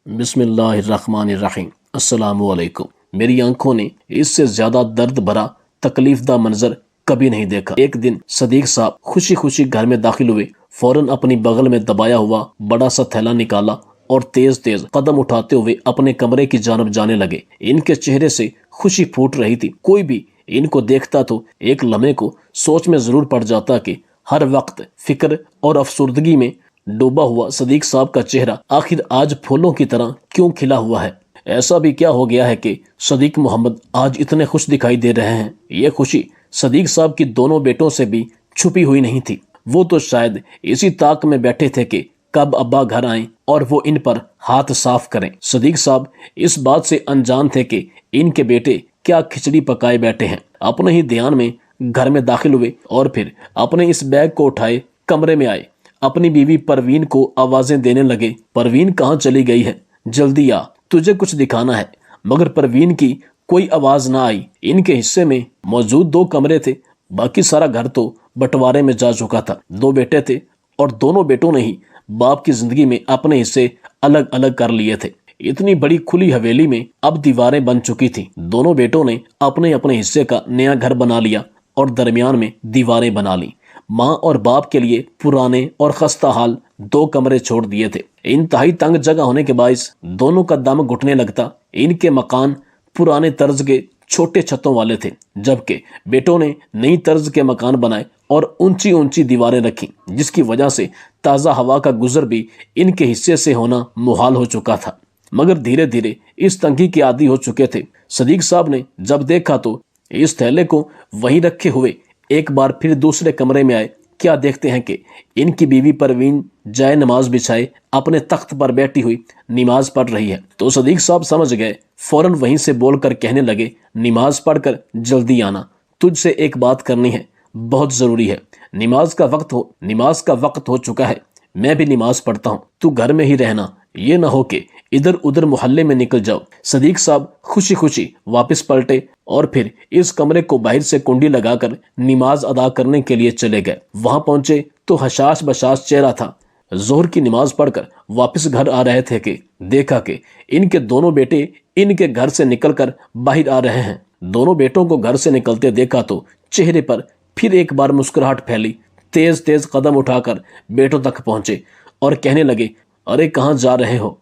बिस्मिल्लाहिर्रहमानिर्रहीम। अस्सलामु अलैकुम। मेरी आंखों ने इससे ज्यादा दर्द भरा तकलीफ दा मंजर कभी नहीं देखा। एक दिन सदीक साहब खुशी खुशी घर में दाखिल हुए। फौरन अपनी बगल में दबाया हुआ बड़ा सा थैला निकाला और तेज तेज कदम उठाते हुए अपने कमरे की जानब जाने लगे। इनके चेहरे से खुशी फूट रही थी। कोई भी इनको देखता तो एक लम्हे को सोच में जरूर पड़ जाता कि हर वक्त फिक्र और अफसुर्दगी में डूबा हुआ सदीक साहब का चेहरा आखिर आज फूलों की तरह क्यों खिला हुआ है। ऐसा भी क्या हो गया है कि सदीक मोहम्मद आज इतने खुश दिखाई दे रहे हैं। ये खुशी सदीक साहब की दोनों बेटों से भी छुपी हुई नहीं थी। वो तो शायद इसी ताक में बैठे थे कि कब अब्बा घर आए और वो इन पर हाथ साफ करें। सदीक साहब इस बात से अनजान थे कि इनके बेटे क्या खिचड़ी पकाए बैठे हैं। अपने ही ध्यान में घर में दाखिल हुए और फिर अपने इस बैग को उठाए कमरे में आए। अपनी बीवी परवीन को आवाजें देने लगे। परवीन कहाँ चली गई है? जल्दी आ, तुझे कुछ दिखाना है। मगर परवीन की कोई आवाज ना आई। इनके हिस्से में मौजूद 2 कमरे थे, बाकी सारा घर तो बंटवारे में जा चुका था। 2 बेटे थे और दोनों बेटों ने ही बाप की जिंदगी में अपने हिस्से अलग अलग कर लिए थे। इतनी बड़ी खुली हवेली में अब दीवारें बन चुकी थी। दोनों बेटों ने अपने अपने हिस्से का नया घर बना लिया और दरमियान में दीवारें बना ली। माँ और बाप के लिए पुराने और खस्ता हाल 2 कमरे छोड़ दिए थे। इंतहाई तंग जगह होने के बायस दोनों का दम घुटने लगता। इनके मकान पुराने तर्ज के छोटे छतों वाले थे, जबकि बेटों ने नई तर्ज के मकान बनाए और ऊंची ऊंची दीवारें रखी, जिसकी वजह से ताज़ा हवा का गुजर भी इनके हिस्से से होना मुहाल हो चुका था। मगर धीरे धीरे इस तंगी के आदी हो चुके थे। सदीक साहब ने जब देखा तो इस थैले को वहीं रखे हुए एक बार फिर दूसरे कमरे में आए। क्या देखते हैं कि इनकी बीवी परवीन जाए नमाज बिछाए अपने तख्त पर बैठी हुई नमाज पढ़ रही है। तो सदीक साहब समझ गए। फौरन वहीं से बोलकर कहने लगे, नमाज पढ़कर जल्दी आना, तुझसे एक बात करनी है, बहुत जरूरी है। नमाज का वक्त हो चुका है। मैं भी नमाज पढ़ता हूँ, तू घर में ही रहना, ये ना हो कि इधर उधर मोहल्ले में निकल जाओ। सदीक साहब खुशी खुशी वापस पलटे और फिर इस कमरे को बाहर से कुंडी लगाकर नमाज अदा करने के लिए चले गए। वहां पहुंचे तो हशाश बशाश चेहरा था। जोहर की नमाज पढ़कर वापस घर आ रहे थे कि देखा कि इनके दोनों बेटे इनके घर से निकलकर बाहर आ रहे हैं। दोनों बेटों को घर से निकलते देखा तो चेहरे पर फिर एक बार मुस्कुराहट फैली। तेज तेज कदम उठाकर बेटों तक पहुंचे और कहने लगे, अरे कहाँ जा रहे हो?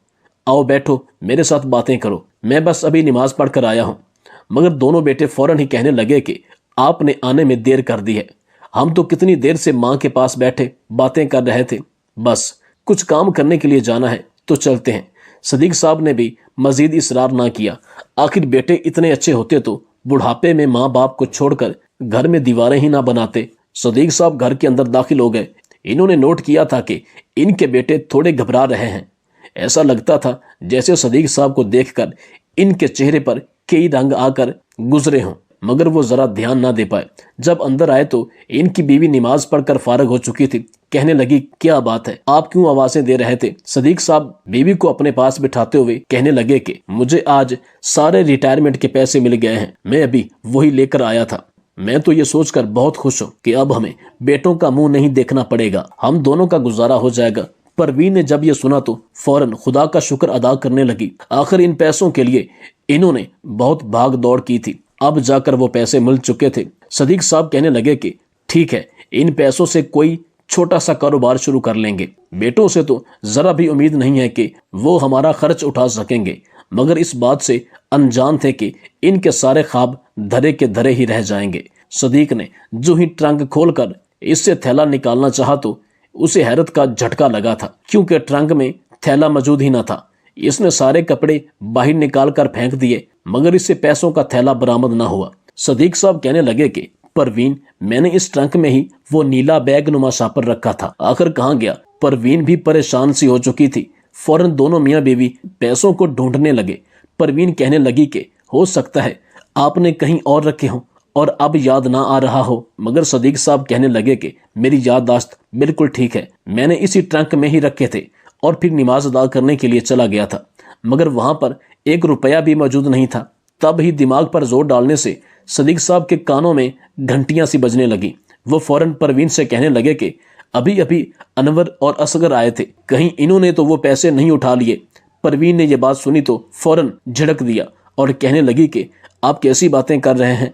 आओ बैठो, मेरे साथ बातें करो, मैं बस अभी नमाज पढ़ कर आया हूँ। मगर दोनों बेटे फौरन ही कहने लगे कि आपने आने में देर कर दी है। हम तो कितनी देर से माँ के पास बैठे बातें कर रहे थे। बस कुछ काम करने के लिए जाना है तो चलते हैं। सदीक साहब ने भी मजीद इसरार ना किया। आखिर बेटे इतने अच्छे होते तो बुढ़ापे में माँ बाप को छोड़कर घर में दीवारें ही ना बनाते। सदीक साहब घर के अंदर दाखिल हो गए। इन्होंने नोट किया था कि इनके बेटे थोड़े घबरा रहे हैं। ऐसा लगता था जैसे सदीक साहब को देखकर इनके चेहरे पर कई रंग आकर गुजरे हों, मगर वो जरा ध्यान ना दे पाए। जब अंदर आए तो इनकी बीवी नमाज पढ़कर फारग हो चुकी थी। कहने लगी, क्या बात है, आप क्यों आवाजें दे रहे थे? सदीक साहब बीवी को अपने पास बिठाते हुए कहने लगे कि मुझे आज सारे रिटायरमेंट के पैसे मिल गए हैं, मैं अभी वही लेकर आया था। मैं तो ये सोचकर बहुत खुश हूँ कि अब हमें बेटों का मुंह नहीं देखना पड़ेगा, हम दोनों का गुजारा हो जाएगा। परवीन ने जब ये सुना तो फौरन खुदा का शुक्र अदा करने लगी। आखिर इन पैसों के लिए इन्होंने बहुत भाग दौड़ की थी, अब जाकर वो पैसे मिल चुके थे। सदीक साहब कहने लगे कि ठीक है, इन पैसों से कोई छोटा सा कारोबार शुरू कर लेंगे। बेटों से तो जरा भी उम्मीद नहीं है कि वो हमारा खर्च उठा सकेंगे, मगर इस बात से अनजान थे कि इनके सारे ख्वाब धरे के धरे ही रह जाएंगे। सदीक ने जो ही ट्रंक खोलकर इससे थैला निकालना चाहा तो उसे हैरत का झटका लगा था, क्योंकि ट्रंक में थैला मौजूद ही ना था। इसने सारे कपड़े बाहर निकाल कर फेंक दिए, मगर इससे पैसों का थैला बरामद ना हुआ। सदीक साहब कहने लगे कि परवीन, मैंने इस ट्रंक में ही वो नीला बैग नुमा शापर रखा था, आखिर कहाँ गया? परवीन भी परेशान सी हो चुकी थी। फौरन दोनों मियाँ बीवी पैसों को ढूंढने लगे। परवीन कहने लगी कि हो सकता है आपने कहीं और रखे हों और अब याद ना आ रहा हो। मगर सदीक साहब कहने लगे कि मेरी याददाश्त बिल्कुल ठीक है, मैंने इसी ट्रंक में ही रखे थे और फिर नमाज अदा करने के लिए चला गया था, मगर वहां पर 1 रुपया भी मौजूद नहीं था। तब ही दिमाग पर जोर डालने से सदीक साहब के कानों में घंटियां सी बजने लगी। वो फौरन परवीन से कहने लगे कि अभी अभी अनवर और असगर आए थे, कहीं इन्होंने तो वो पैसे नहीं उठा लिए। پروین نے یہ بات سنی تو فوراً جھڑک دیا اور کہنے لگی کہ آپ کیسی باتیں کر رہے ہیں،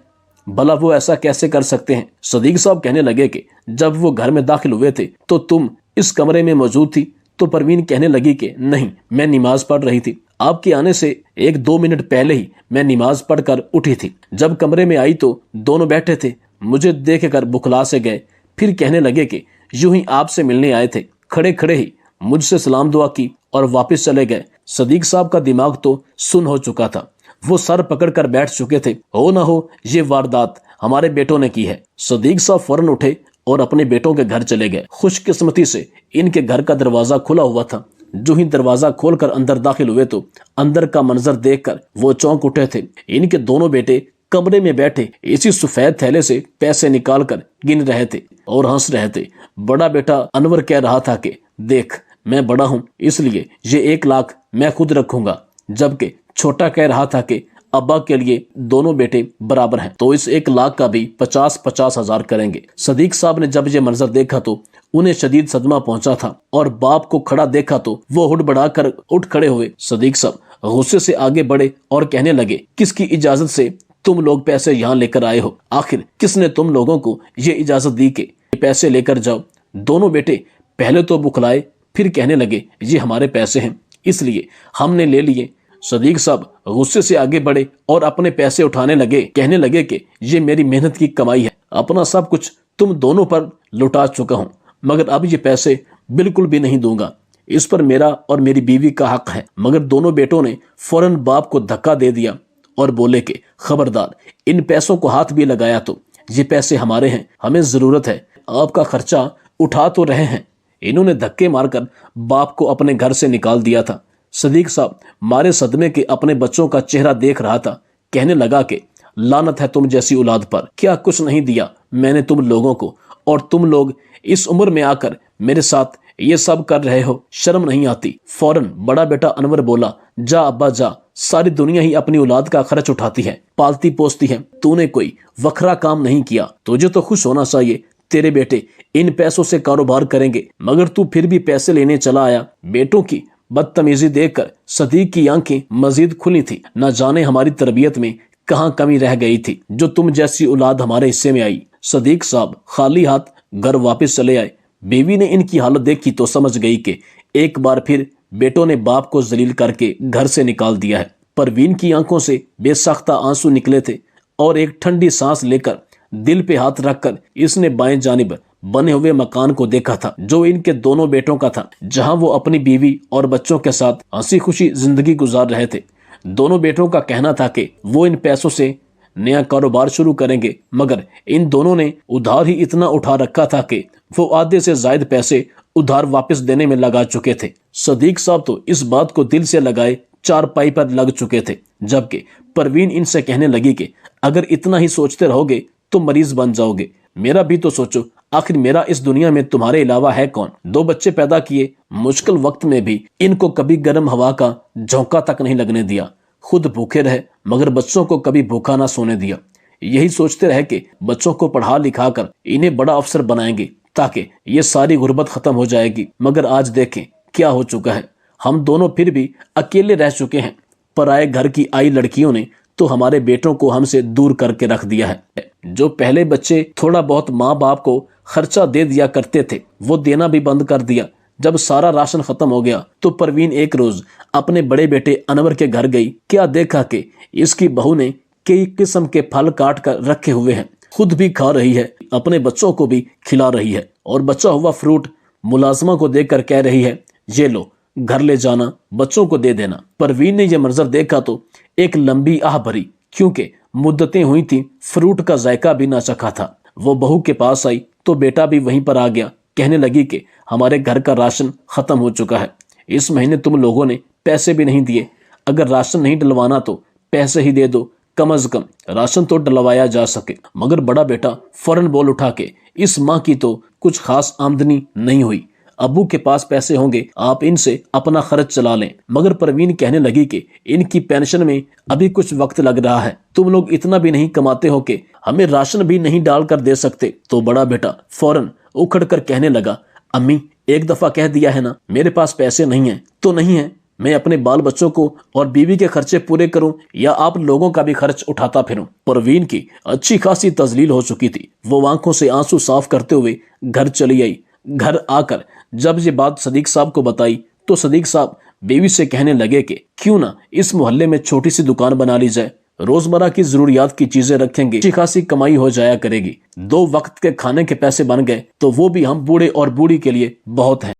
بھلا وہ ایسا کیسے کر سکتے ہیں؟ صدیق صاحب کہنے لگے کہ جب وہ گھر میں داخل ہوئے تھے تو تم اس کمرے میں موجود تھی؟ تو پروین کہنے لگی کہ نہیں، میں نماز پڑھ رہی تھی، آپ کے آنے سے 1-2 منٹ پہلے ہی میں نماز پڑھ کر اٹھی تھی۔ جب کمرے میں آئی تو دونوں بیٹھے تھے، مجھے دیکھ کر بکھلا سے گئے، پھر کہنے لگے کہ یوں ہی آپ سے ملنے آئے تھے، کھڑے کھڑے ہی مجھ سے سلام دعا کی اور واپس چلے گئے۔ صدیق صاحب کا دماغ تو سن ہو چکا تھا، وہ سر پکڑ کر بیٹھ چکے تھے، ہو نہ ہو یہ واردات ہمارے بیٹوں نے کی ہے۔ صدیق صاحب فوراً اٹھے اور اپنے بیٹوں کے گھر چلے گئے۔ خوش قسمتی سے ان کے گھر کا دروازہ کھلا ہوا تھا، جو ہی دروازہ کھول کر اندر داخل ہوئے تو اندر کا منظر دیکھ کر وہ چونک اٹھے تھے۔ ان کے دونوں بیٹے کمرے میں بیٹھے اسی سفید تھیلے سے پیسے نکال کر گن رہے تھے اور ہنس رہے تھے۔ بڑا بیٹا انور کہہ رہا تھا کہ دیکھ، میں بڑا ہوں اس لیے یہ 1 لاکھ میں خود رکھوں گا، جبکہ چھوٹا کہہ رہا تھا کہ ابا کے لیے دونوں بیٹے برابر ہیں تو اس 1 لاکھ کا بھی 50-50 ہزار کریں گے۔ صدیق صاحب نے جب یہ منظر دیکھا تو انہیں شدید صدمہ پہنچا تھا، اور باپ کو کھڑا دیکھا تو وہ ہڑبڑا کر اٹھ کھڑے ہوئے۔ صدیق صاحب غصے سے آگے بڑھے اور کہنے لگے، کس کی اجازت سے تم لوگ پیسے یہاں لے کر آئے ہو؟ آخر کس نے تم لوگوں کو یہ اجازت دی کہ یہ پیسے لے کر جاؤ؟ دونوں بیٹے پہلے تو بکھلائے، پھر کہنے لگے یہ ہمارے پیسے ہیں اس لیے ہم نے لے لیے۔ صدیق صاحب غصے سے آگے بڑھے اور اپنے پیسے اٹھانے لگے، کہنے لگے کہ یہ میری محنت کی کمائی ہے، اپنا سب کچھ تم دونوں پر لٹا چکا ہوں، مگر اب یہ پیسے بالکل بھی نہیں دوں گا، اس پر میرا اور میری بیوی کا حق ہے۔ مگر دونوں بیٹوں نے فوراً باپ کو دھکا دے دیا اور بولے کہ خبردار، ان پیسوں کو ہاتھ بھی لگایا تو یہ پیسے ہمارے ہیں، ہمیں ضرورت ہے، آپ کا خرچہ اٹھا تو رہے ہیں۔ انہوں نے دھکے مار کر باپ کو اپنے گھر سے نکال دیا تھا۔ صدیق صاحب مارے صدمے کے اپنے بچوں کا چہرہ دیکھ رہا تھا، کہنے لگا کہ لعنت ہے تم جیسی اولاد پر، کیا کچھ نہیں دیا میں نے تم لوگوں کو، اور تم لوگ اس عمر میں آ کر میرے ساتھ یہ سب کر رہے ہو، شرم نہیں آتی؟ فوراً بڑا بیٹا انور بولا، جا ابا جا، ساری دنیا ہی اپنی اولاد کا خرچ اٹھاتی ہے، پالتی پوستی ہے، تو نے کوئی وکھرا کام نہیں کیا، تجھے تو خوش ہونا چاہیے، تیرے بیٹے ان پیسوں سے کاروبار کریں گے، مگر تو پھر بھی پیسے لینے چلا آیا۔ بیٹوں کی بدتمیزی دیکھ کر صدیق کی آنکھیں مزید کھلی تھی، نہ جانے ہماری تربیت میں کہاں کمی رہ گئی تھی جو تم جیسی اولاد ہمارے حصے میں آئی۔ صدیق صاحب خالی ہاتھ گھر واپس چلے آئے۔ بیوی نے ان کی حالت دیکھی تو سمجھ گئی کہ ایک بار پھر بیٹوں نے باپ کو ذلیل کر کے گھر سے نکال دیا ہے۔ پروین کی آنکھوں سے بے ساختہ آنسو نکلے تھے اور ایک ٹھنڈی سانس لے کر دل پہ ہاتھ رکھ کر اس نے بائیں جانب بنے ہوئے مکان کو دیکھا تھا جو ان کے دونوں بیٹوں کا تھا، جہاں وہ اپنی بیوی اور بچوں کے ساتھ ہنسی خوشی زندگی گزار رہے تھے۔ دونوں بیٹوں کا کہنا تھا کہ وہ ان پیسوں سے نیا کاروبار شروع کریں گے، مگر ان دونوں نے ادھار ہی اتنا اٹھا رکھا تھا کہ وہ آدھے سے زائد پیسے ادھار واپس دینے میں لگا چکے تھے۔ صدیق صاحب تو اس بات کو دل سے لگائے چارپائی پر لگ چکے تھے، جبکہ پروین ان سے کہنے لگی کہ اگر اتنا ہی سوچتے رہو گے تو مریض بن جاؤ گے، میرا بھی تو سوچو، آخر میرا اس دنیا میں تمہارے علاوہ ہے کون؟ 2 بچے پیدا کیے، مشکل وقت میں بھی ان کو کبھی گرم ہوا کا جھونکا تک نہیں لگنے دیا، خود بھوکے رہے مگر بچوں کو کبھی بھوکا نہ سونے دیا۔ یہی سوچتے رہے کہ بچوں کو پڑھا لکھا کر انہیں بڑا افسر بنائیں گے تاکہ یہ ساری غربت ختم ہو جائے گی، مگر آج دیکھیں کیا ہو چکا ہے، ہم دونوں پھر بھی اکیلے رہ چکے ہیں۔ پرائے گھر کی آئی لڑکیوں نے تو ہمارے بیٹوں کو ہم سے دور کر کے رکھ دیا ہے۔ جو پہلے بچے تھوڑا بہت ماں باپ کو خرچہ دے دیا کرتے تھے وہ دینا بھی بند کر دیا۔ جب سارا راشن ختم ہو گیا تو پروین ایک روز اپنے بڑے بیٹے انور کے گھر گئی، کیا دیکھا کہ اس کی بہو نے کئی قسم کے پھل کاٹ کر رکھے ہوئے ہیں، خود بھی کھا رہی ہے، اپنے بچوں کو بھی کھلا رہی ہے، اور بچا ہوا فروٹ ملازمہ کو دے کر کہہ رہی ہے یہ لو گھر لے جانا، بچوں کو دے دینا۔ پروین نے یہ منظر دیکھا تو ایک لمبی آہ بھری، کیونکہ مدتیں ہوئی تھیں فروٹ کا ذائقہ بھی نہ چکھا تھا۔ وہ بہو کے پاس آئی تو بیٹا بھی وہیں پر آ گیا، کہنے لگی کہ ہمارے گھر کا راشن ختم ہو چکا ہے، اس مہینے تم لوگوں نے پیسے بھی نہیں دیے، اگر راشن نہیں ڈلوانا تو پیسے ہی دے دو، کم از کم راشن تو ڈلوایا جا سکے۔ مگر بڑا بیٹا فوراً بول اٹھا کہ اس ماہ کی تو کچھ خاص آمدنی نہیں ہوئی، ابو کے پاس پیسے ہوں گے، آپ ان سے اپنا خرچ چلا لیں۔ مگر پروین کہنے لگی کہ ان کی پینشن میں ابھی کچھ وقت لگ رہا ہے، تم لوگ اتنا بھی نہیں کماتے ہو کہ ہمیں راشن بھی نہیں ڈال کر دے سکتے۔ تو بڑا بیٹا فوراً اکھڑ کر کہنے لگا، امی ایک دفعہ کہہ دیا ہے نا، میرے پاس پیسے نہیں ہیں تو نہیں ہیں، मैं अपने बाल बच्चों को और बीवी के खर्चे पूरे करूं या आप लोगों का भी खर्च उठाता फिरूं। परवीन की अच्छी खासी तजलील हो चुकी थी। वो आंखों से आंसू साफ करते हुए घर चली आई। घर आकर जब ये बात सदीक साहब को बताई तो सदीक साहब बीवी से कहने लगे कि क्यों ना इस मोहल्ले में छोटी सी दुकान बना ली जाए, रोजमर्रा की जरूरियात की चीजें रखेंगे, अच्छी खासी कमाई हो जाया करेगी, 2 वक्त के खाने के पैसे बन गए तो वो भी हम बूढ़े और बूढ़ी के लिए बहुत है।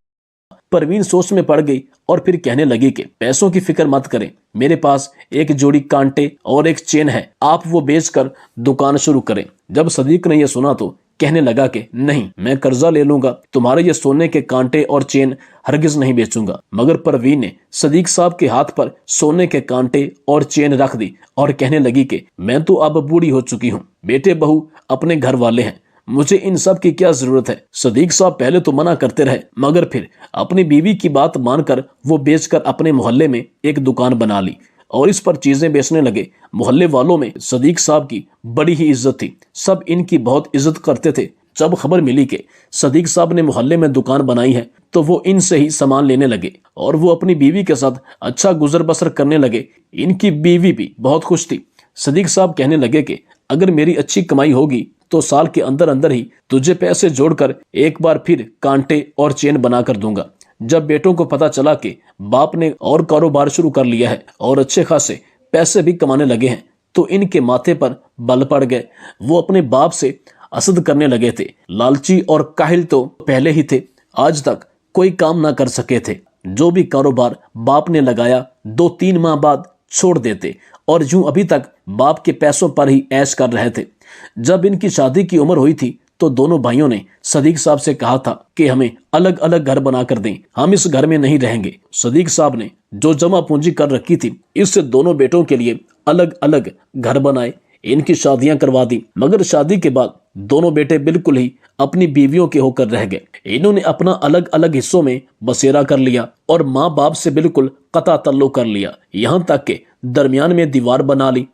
परवीन सोच में पड़ गई और फिर कहने लगी कि पैसों की फिक्र मत करें, मेरे पास एक जोड़ी कांटे और एक चेन है, आप वो बेचकर दुकान शुरू करें। जब सदीक ने यह सुना तो कहने लगा कि नहीं, मैं कर्जा ले लूंगा, तुम्हारे ये सोने के कांटे और चेन हरगिज नहीं बेचूंगा। मगर परवीन ने सदीक साहब के हाथ पर सोने के कांटे और चेन रख दी और कहने लगी कि मैं तो अब बूढ़ी हो चुकी हूँ, बेटे बहू अपने घर वाले हैं, मुझे इन सब की क्या जरूरत है। सदीक साहब पहले तो मना करते रहे मगर फिर अपनी बीवी की बात मानकर वो बेचकर अपने मोहल्ले में एक दुकान बना ली और इस पर चीजें बेचने लगे। मोहल्ले वालों में सदीक साहब की बड़ी ही इज्जत थी, सब इनकी बहुत इज्जत करते थे। जब खबर मिली कि सदीक साहब ने मोहल्ले में दुकान बनाई है तो वो इनसे ही सामान लेने लगे और वो अपनी बीवी के साथ अच्छा गुजर बसर करने लगे। इनकी बीवी भी बहुत खुश थी। सदीक साहब कहने लगे कि अगर मेरी अच्छी कमाई होगी तो साल के अंदर अंदर ही तुझे पैसे जोड़कर एक बार फिर कांटे और चेन बना कर दूंगा। जब बेटों को पता चला कि बाप ने और कारोबार शुरू कर लिया है और अच्छे खासे पैसे भी कमाने लगे हैं तो इनके माथे पर बल पड़ गए। वो अपने बाप से असद करने लगे थे। लालची और काहिल तो पहले ही थे, आज तक कोई काम ना कर सके थे। जो भी कारोबार बाप ने लगाया 2-3 माह बाद छोड़ देते और यूं अभी तक बाप के पैसों पर ही ऐश कर रहे थे। जब इनकी शादी की उम्र हुई थी तो दोनों भाइयों ने सदीक साहब से कहा था कि हमें अलग अलग घर बना कर दें, हम इस घर में नहीं रहेंगे। सदीक साहब ने जो जमा पूंजी कर रखी थी इससे दोनों बेटों के लिए अलग अलग घर बनाए, इनकी शादियां करवा दी। मगर शादी के बाद दोनों बेटे बिल्कुल ही अपनी बीवियों के होकर रह गए। इन्होंने अपना अलग अलग हिस्सों में बसेरा कर लिया और माँ बाप से बिल्कुल कता तल्लुक कर लिया, यहाँ तक के दरमियान में दीवार बना ली।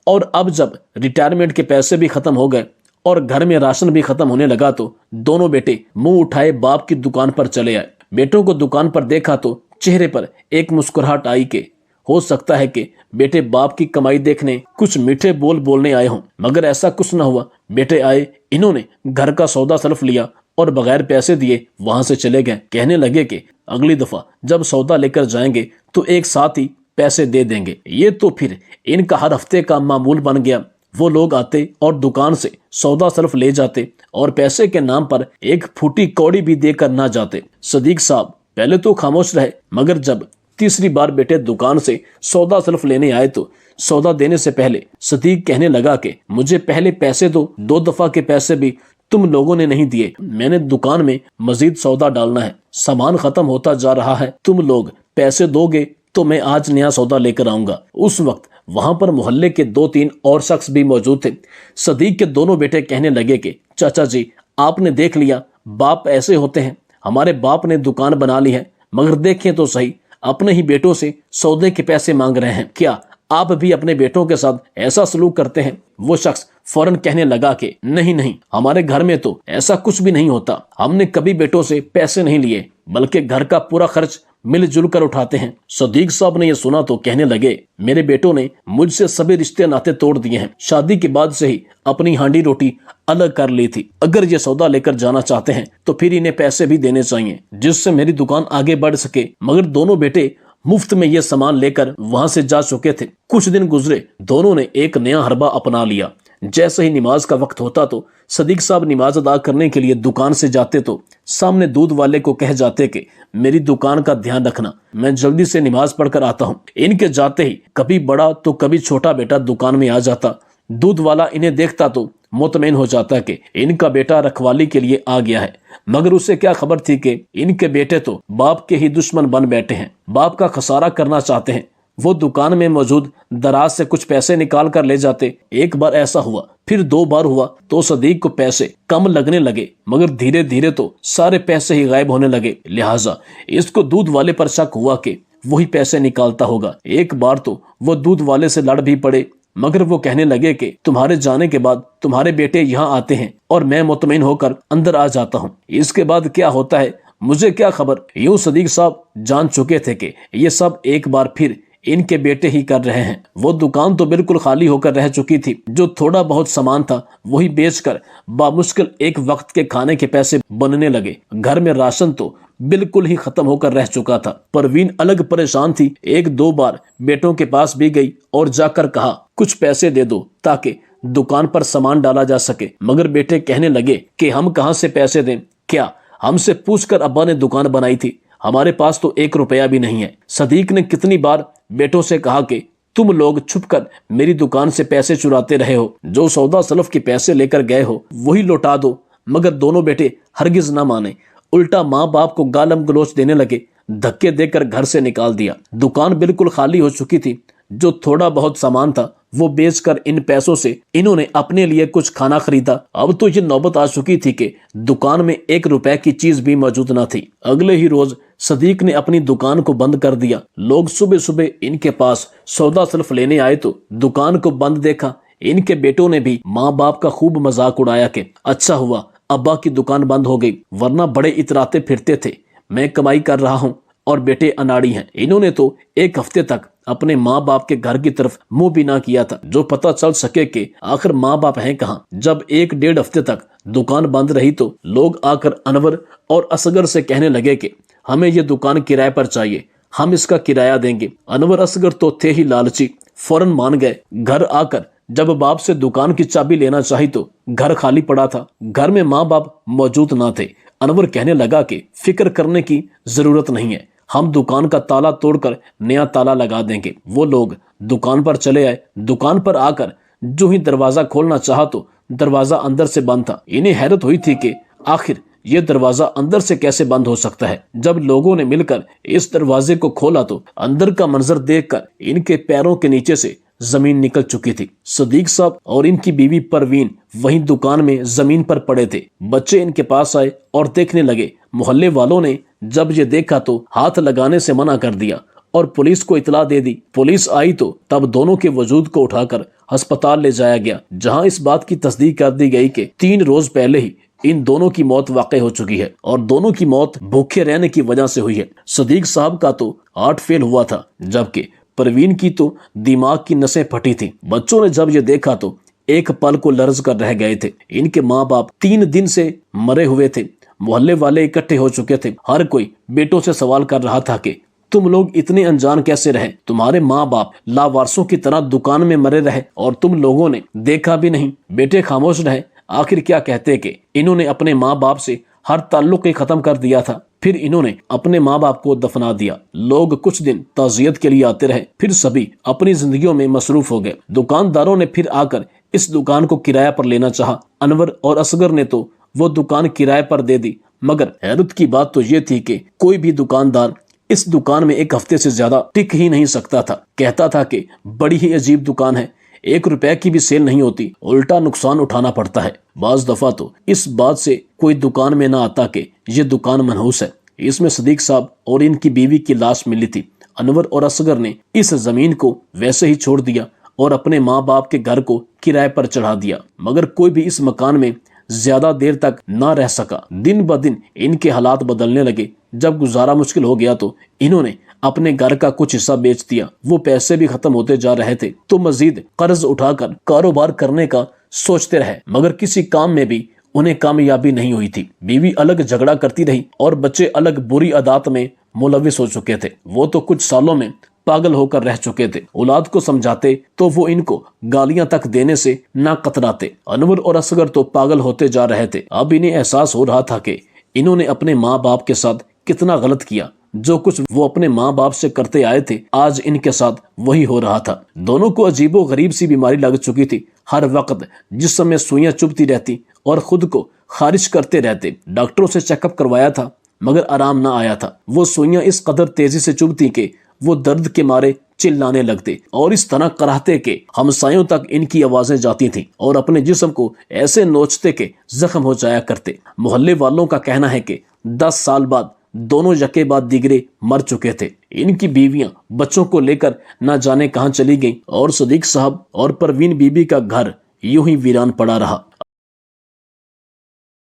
और अब जब रिटायरमेंट के पैसे भी खत्म हो गए और घर में राशन भी खत्म होने लगा तो दोनों बेटे मुंह उठाए बाप की दुकान पर चले आए। बेटों को दुकान पर देखा तो चेहरे पर एक मुस्कुराहट आई कि हो सकता है कि बेटे बाप की कमाई देखने कुछ मीठे बोल बोलने आए हों, मगर ऐसा कुछ न हुआ। बेटे आए, इन्होंने घर का सौदा सल्फ लिया और बगैर पैसे दिए वहां से चले गए। कहने लगे कि अगली दफा जब सौदा लेकर जाएंगे तो एक साथ ही पैसे दे देंगे। ये तो फिर इनका हर हफ्ते का मामूल बन गया। वो लोग आते और दुकान से सौदा सल्फ ले जाते और पैसे के नाम पर एक फूटी कौड़ी भी देकर ना जाते। सदीक साहब पहले तो खामोश रहे मगर जब तीसरी बार बेटे दुकान से सौदा सल्फ लेने आए तो सौदा देने से पहले सदीक कहने लगा कि मुझे पहले पैसे दो, 2 दफा के पैसे भी तुम लोगों ने नहीं दिए। मैंने दुकान में मजीद सौदा डालना है, सामान खत्म होता जा रहा है, तुम लोग पैसे दोगे तो मैं आज नया सौदा लेकर आऊंगा। उस वक्त वहां पर मोहल्ले के 2-3 और शख्स भी मौजूद थे। सदीक के दोनों बेटे कहने लगे कि चाचा जी, आपने देख लिया, बाप ऐसे होते हैं। हमारे बाप ने दुकान बना ली है मगर देखें तो सही, अपने ही बेटों से सौदे के पैसे मांग रहे हैं। क्या आप भी अपने बेटों के साथ ऐसा सलूक करते हैं? वो शख्स फौरन कहने लगा कि नहीं नहीं, हमारे घर में तो ऐसा कुछ भी नहीं होता। हमने कभी बेटों से पैसे नहीं लिए, बल्कि घर का पूरा खर्च मिलजुल कर उठाते हैं। सदीक साहब ने यह सुना तो कहने लगे, मेरे बेटों ने मुझसे सभी रिश्ते नाते तोड़ दिए हैं। शादी के बाद से ही अपनी हांडी रोटी अलग कर ली थी। अगर ये सौदा लेकर जाना चाहते हैं तो फिर इन्हें पैसे भी देने चाहिए जिससे मेरी दुकान आगे बढ़ सके। मगर दोनों बेटे मुफ्त में ये सामान लेकर वहां से जा चुके थे। कुछ दिन गुजरे, दोनों ने एक नया हरबा अपना लिया। जैसे ही नमाज का वक्त होता तो सदीक साहब नमाज अदा करने के लिए दुकान से जाते तो सामने दूध वाले को कह जाते कि मेरी दुकान का ध्यान रखना, मैं जल्दी से नमाज पढ़कर आता हूँ। इनके जाते ही कभी बड़ा तो कभी छोटा बेटा दुकान में आ जाता। दूध वाला इन्हें देखता तो मुतमईन हो जाता कि इनका बेटा रखवाली के लिए आ गया है। मगर उसे क्या खबर थी कि इनके बेटे तो बाप के ही दुश्मन बन बैठे हैं, बाप का खसारा करना चाहते हैं। वो दुकान में मौजूद दराज से कुछ पैसे निकाल कर ले जाते। एक बार ऐसा हुआ, फिर 2 बार हुआ तो सदीक को पैसे कम लगने लगे, मगर धीरे धीरे तो सारे पैसे ही गायब होने लगे। लिहाजा इसको दूध वाले पर शक हुआ कि वही पैसे निकालता होगा। एक बार तो वो दूध वाले से लड़ भी पड़े, मगर वो कहने लगे कि तुम्हारे जाने के बाद तुम्हारे बेटे यहाँ आते हैं और मैं मुतमईन होकर अंदर आ जाता हूँ। इसके बाद क्या होता है مجھے کیا خبر۔ یوں صدیق صاحب جان چکے تھے کہ یہ سب ایک بار پھر ان کے بیٹے ہی کر رہے ہیں۔ وہ دکان تو بالکل خالی ہو کر رہ چکی تھی، جو تھوڑا بہت سامان تھا وہی بیچ کر بامشکل ایک وقت کے کھانے کے پیسے بننے لگے۔ گھر میں راشن تو بالکل ہی ختم ہو کر رہ چکا تھا۔ پروین الگ پریشان تھی، ایک دو بار بیٹوں کے پاس بھی گئی اور جا کر کہا کچھ پیسے دے دو تاکہ دکان پر سامان ڈالا جا سکے، مگر بیٹے کہنے لگے کہ ہم کہاں سے پیسے دیں، کیا ہم سے پوچھ کر ابا نے دکان بنائی تھی، ہمارے پاس تو 1 روپیہ بھی نہیں ہے۔ صدیق نے کتنی بار بیٹوں سے کہا کہ تم لوگ چھپ کر میری دکان سے پیسے چراتے رہے ہو، جو سودا سلف کے پیسے لے کر گئے ہو وہی لوٹا دو، مگر دونوں بیٹے ہرگز نہ مانے، الٹا ماں باپ کو گالم گلوچ دینے لگے، دھکے دے کر گھر سے نکال دیا۔ دکان بالکل خالی ہو چکی تھی، جو تھوڑا بہت سامان تھا وہ بیچ کر ان پیسوں سے انہوں نے اپنے لیے کچھ کھانا خریدا۔ اب تو یہ نوبت آ چکی تھی کہ دکان میں 1 روپے کی چیز بھی موجود نہ تھی۔ اگلے ہی روز صدیق نے اپنی دکان کو بند کر دیا۔ لوگ صبح صبح ان کے پاس سودا سلف لینے آئے تو دکان کو بند دیکھا۔ ان کے بیٹوں نے بھی ماں باپ کا خوب مذاق اڑایا کہ اچھا ہوا ابا کی دکان بند ہو گئی، ورنہ بڑے اتراتے پھرتے تھے، میں کمائی کر رہا ہوں اور بیٹے اناڑی ہیں۔ انہوں نے تو 1 ہفتے تک اپنے ماں باپ کے گھر کی طرف منہ بھی نہ کیا تھا، جو پتہ چل سکے کہ آخر ماں باپ ہیں کہاں۔ جب 1 ڈیڑھ ہفتے تک دکان بند رہی تو لوگ آ کر انور اور اصغر سے کہنے لگے کہ ہمیں یہ دکان کرائے پر چاہیے، ہم اس کا کرایہ دیں گے۔ انور اصغر تو تھے ہی لالچی، فوراً مان گئے۔ گھر آ کر جب باپ سے دکان کی چابی لینا چاہی تو گھر خالی پڑا تھا، گھر میں ماں باپ موجود نہ تھے۔ انور کہنے لگا کہ فکر کرنے کی ضرورت نہیں ہے، ہم دکان کا تالا توڑ کر نیا تالا لگا دیں گے۔ وہ لوگ دکان پر چلے آئے۔ دکان پر آ کر جو ہی دروازہ کھولنا چاہا تو دروازہ اندر سے بند تھا۔ انہیں حیرت ہوئی تھی کہ آخر یہ دروازہ اندر سے کیسے بند ہو سکتا ہے۔ جب لوگوں نے مل کر اس دروازے کو کھولا تو اندر کا منظر دیکھ کر ان کے پیروں کے نیچے سے زمین نکل چکی تھی۔ صدیق صاحب اور ان کی بیوی پروین وہیں دکان میں زمین پر پڑے تھے۔ بچے ان کے پاس آئے اور دیکھنے لگے۔ محلے والوں نے جب یہ دیکھا تو ہاتھ لگانے سے منع کر دیا اور پولیس کو اطلاع دے دی۔ پولیس آئی تو تب دونوں کے وجود کو اٹھا کر ہسپتال لے جایا گیا، جہاں اس بات کی تصدیق کر دی گئی کہ 3 روز پہلے ہی ان دونوں کی موت واقع ہو چکی ہے اور دونوں کی موت بھوکے رہنے کی وجہ سے ہوئی ہے۔ صدیق صاحب کا تو ہارٹ فیل ہوا تھا، جبکہ پروین کی تو دماغ کی نسیں پھٹی تھیں۔ بچوں نے جب یہ دیکھا تو ایک پل کو لرز کر رہ گئے تھے۔ ان کے ماں باپ 3 دن سے مرے ہوئے تھے۔ محلے والے اکٹھے ہو چکے تھے۔ ہر کوئی بیٹوں سے سوال کر رہا تھا کہ تم لوگ اتنے انجان کیسے رہے؟ تمہارے ماں باپ لاوارثوں کی طرح دکان میں مرے رہے اور تم لوگوں نے دیکھا بھی نہیں۔ بیٹے خاموش رہے۔ آخر کیا کہتے کہ انہوں نے اپنے ماں باپ سے ہر تعلق ہی ختم کر دیا تھا۔ پھر انہوں نے اپنے ماں باپ کو دفنا دیا۔ لوگ کچھ دن تعزیت کے لیے آتے رہے، پھر سبھی اپنی زندگیوں میں مصروف ہو گئے۔ دکانداروں نے پھر آ کر اس دکان کو کرایہ پر لینا چاہا۔ انور اور اصغر نے تو وہ دکان کرایہ پر دے دی، مگر حیرت کی بات تو یہ تھی کہ کوئی بھی دکاندار اس دکان میں 1 ہفتے سے زیادہ ٹک ہی نہیں سکتا تھا۔ کہتا تھا کہ بڑی ہی عجیب دکان ہے، 1 روپے کی بھی سیل نہیں ہوتی، الٹا نقصان اٹھانا پڑتا ہے۔ بعض دفعہ تو اس بات سے کوئی دکان میں نہ آتا کہ یہ دکان منحوس ہے۔ اس میں صدیق صاحب اور ان کی بیوی کی لاش ملی تھی۔ انور اور اصغر نے اس زمین کو ویسے ہی چھوڑ دیا اور اپنے ماں باپ کے گھر کو کرائے پر چڑھا دیا، مگر کوئی بھی اس مکان میں زیادہ دیر تک نہ رہ سکا۔ دن بدن ان کے حالات بدلنے لگے۔ جب گزارا مشکل ہو گیا تو انہوں نے اپنے گھر کا کچھ حصہ بیچ دیا۔ وہ پیسے بھی ختم ہوتے جا رہے تھے تو مزید قرض اٹھا کر کاروبار کرنے کا سوچتے رہے، مگر کسی کام میں بھی انہیں کامیابی نہیں ہوئی تھی۔ بیوی الگ جھگڑا کرتی رہی اور بچے الگ بری عادات میں ملوث ہو چکے تھے۔ وہ تو کچھ سالوں میں پاگل ہو کر رہ چکے تھے۔ اولاد کو سمجھاتے تو وہ ان کو گالیاں تک دینے سے نہ کتراتے۔ انور اور اصغر تو پاگل ہوتے جا رہے تھے۔ اب انہیں احساس ہو رہا تھا کہ انہوں نے اپنے ماں باپ کے ساتھ کتنا غلط کیا۔ جو کچھ وہ اپنے ماں باپ سے کرتے آئے تھے آج ان کے ساتھ وہی ہو رہا تھا۔ دونوں کو عجیب و غریب سی بیماری لگ چکی تھی۔ ہر وقت جسم میں سوئیاں چبھتی رہتی اور خود کو خارج کرتے رہتے۔ ڈاکٹروں سے چیک اپ کروایا تھا مگر آرام نہ آیا تھا۔ وہ سوئیاں اس قدر تیزی سے چبھتی کہ وہ درد کے مارے چلانے لگتے اور اس طرح کراہتے کہ ہمسایوں تک ان کی آوازیں جاتی تھیں اور اپنے جسم کو ایسے نوچتے کہ زخم ہو جایا کرتے۔ محلے والوں کا کہنا ہے کہ 10 سال بعد دونوں یکے بعد دیگرے مر چکے تھے۔ ان کی بیویاں بچوں کو لے کر نہ جانے کہاں چلی گئیں اور صدیق صاحب اور پروین بی بی کا گھر یوں ہی ویران پڑا رہا۔